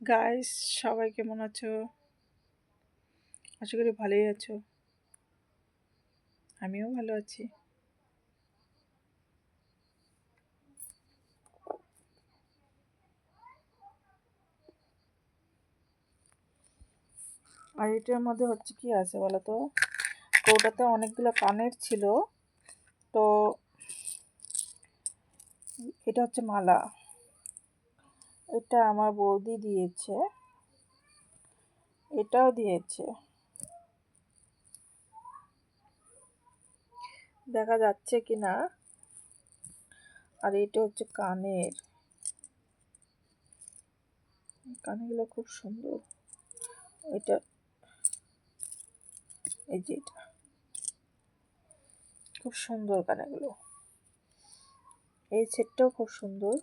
Guys, সবাই কেমন আছো? আশা করি ভালোই আছো। আমিও ভালো আছি। আর এটার মধ্যে হচ্ছে কি আছে বলো তো? ওটাতে অনেকগুলো কানের ছিল। তো এটা হচ্ছে মালা। এটা আমার বৌদি দিয়েছে, এটাও দিয়েছে। দেখা যাচ্ছে কি না। আর এটা হচ্ছে কানেরগুলো খুব সুন্দর। এটা এই যে এটা খুব সুন্দর কানেরগুলো। এই সেটটাও খুব সুন্দর।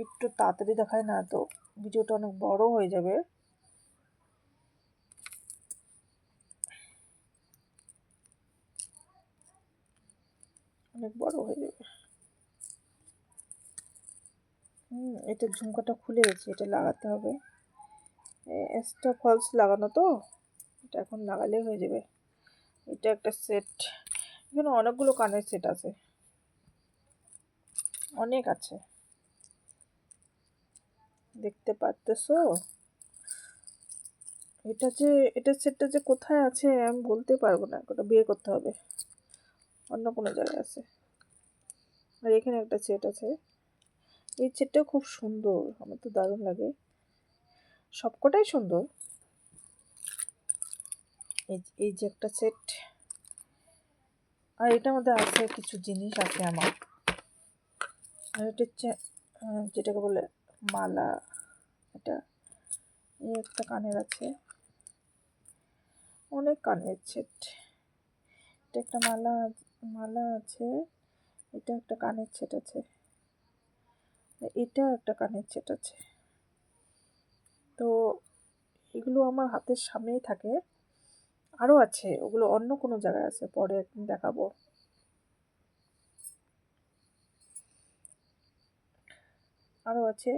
একটু তাড়াতাড়ি দেখায় না তো, ভিডিওটা অনেক বড় হয়ে যাবে। অনেক বড় হয়ে যাবে। এটা ঝুমকাটা খুলে গেছে, এটা লাগাতে হবে। এক্সট্রা ফলস লাগানো তো, এটা এখন লাগালে হয়ে যাবে। এটা একটা সেট। এখানে অনেকগুলো কানের সেট আছে, অনেক আছে, দেখতে পারতেছো? এটা যে এটার সেটটা যে কোথায় আছে আমি বলতে পারবো না, ওটা বের করতে হবে, অন্য কোনো জায়গায় আছে। আর এখানে একটা সেট আছে। এই সেটটাও খুব সুন্দর, আমার তো দারুণ লাগে, সবকটাই সুন্দর। এই যে একটা সেট। আর এটার মধ্যে আছে কিছু জিনিস আছে আমার। আর এটা হচ্ছে যেটাকে বলে মালা। এটা এই একটা কানের আছে, অনেক কানের সেট। এটা একটা মালা আছে। এটা একটা কানের সেট আছে। এটা একটা কানের সেট আছে। তো এগুলো আমার হাতের সামনেই থাকে। আরও আছে, ওগুলো অন্য কোনো জায়গায় আছে, পরে একদিন দেখাবো। আরও আছে।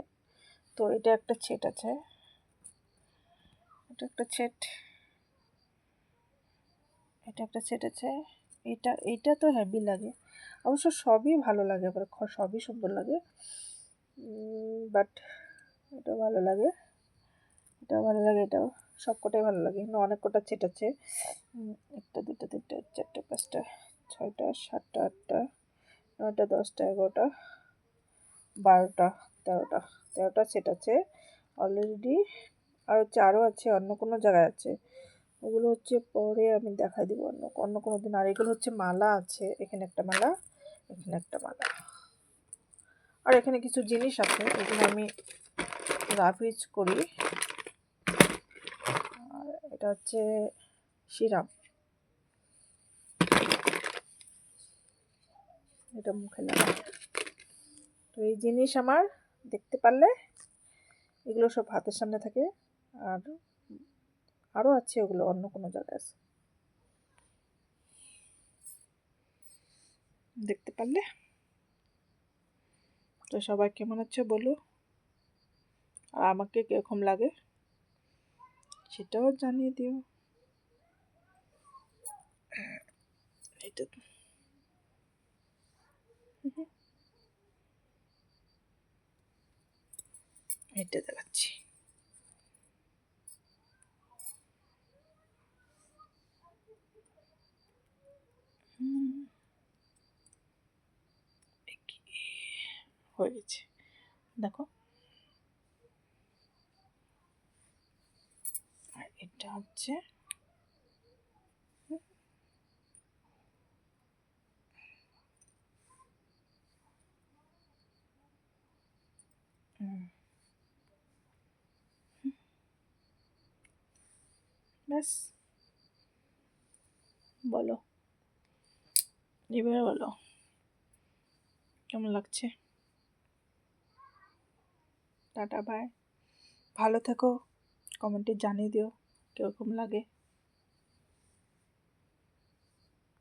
তো এটা একটা সেট আছে, এটা একটা সেট, এটা একটা সেট আছে। এটা তো হেভি লাগে, অবশ্য সবই ভালো লাগে, আবার সবই সুন্দর লাগে। বাট এটাও ভালো লাগে, এটাও ভালো লাগে, এটাও সবকটাই ভালো লাগে। এখানে অনেক কটা সেট আছে। একটা, দুটো, তিনটা, চারটা, পাঁচটা, ছয়টা, সাতটা, আটটা, নয়টা, 10টা, 11টা, 12টা, 13টা সেট আছে অলরেডি। আর হচ্ছে আরও আছে, অন্য কোনো জায়গায় আছে, ওগুলো হচ্ছে পরে আমি দেখাই দিব অন্য কোনো দিন। আর এগুলো হচ্ছে মালা আছে, এখানে একটা মালা, এখানে একটা মালা। আর এখানে কিছু জিনিস আছে, এগুলো আমি রাফ ইউজ করি। আর এটা হচ্ছে সিরাম, এটা মুখে লাগা। তো এই জিনিস আমার দেখতে পারলে, এগুলো সব হাতের সামনে থাকে। আর আরও আছে, ওগুলো অন্য কোনো জায়গায় আছে, দেখতে পারলে। তো সবাই কেমন আছে বলো, আর আমাকে কীরকম লাগে সেটাও জানিয়ে দিও। এটা এটা দেখাচ্ছি। হয়ে গেছে, দেখো। আর এটা হচ্ছে ব্যাস। বলো, এবারে বলো কেমন লাগছে। টাটা, বাই, ভালো থেকো, কমেন্টে জানিয়ে দিও কীরকম লাগে।